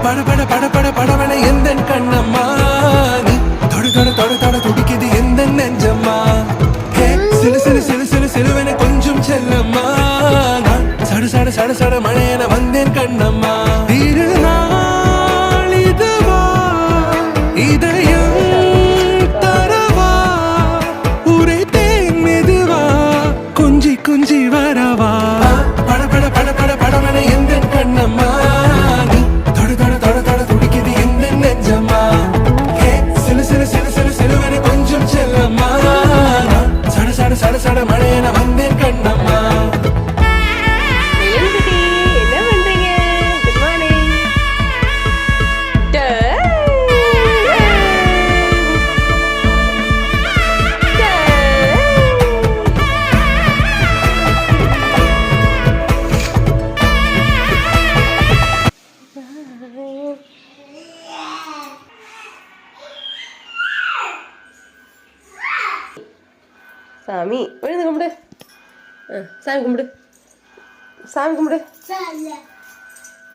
பட பட பட பட படவன எந்த கண்ணம்மா நீ தொட தொட தொட தொட துடிக்குது எந்த நெஞ்சம்மா சிலு சிலு சிலு சிலு சிலுவன கொஞ்சம் செல்லம்மா சட சட சட சட மழையன வந்தேன் கண்ணம்மா திருநாள் இதுவா இதயம் தரவா உரைத்தேன் மெதுவா கொஞ்சி கொஞ்சி வரவா பட பட பட பட படவன எந்த கண்ணம்மா நீ தொட தொட தொட தொட துடிக்குது எந்த நெஞ்சம்மா சிலு சிலு சிலு சிலு சிலுவன கொஞ்சம் செல்லம்மா சட சட சட சட மழையன வந்தேன் கண்ணம்மா சாமி விழுந்து கும்பிடு சாமி கும்பிடு சாமி கும்பிடு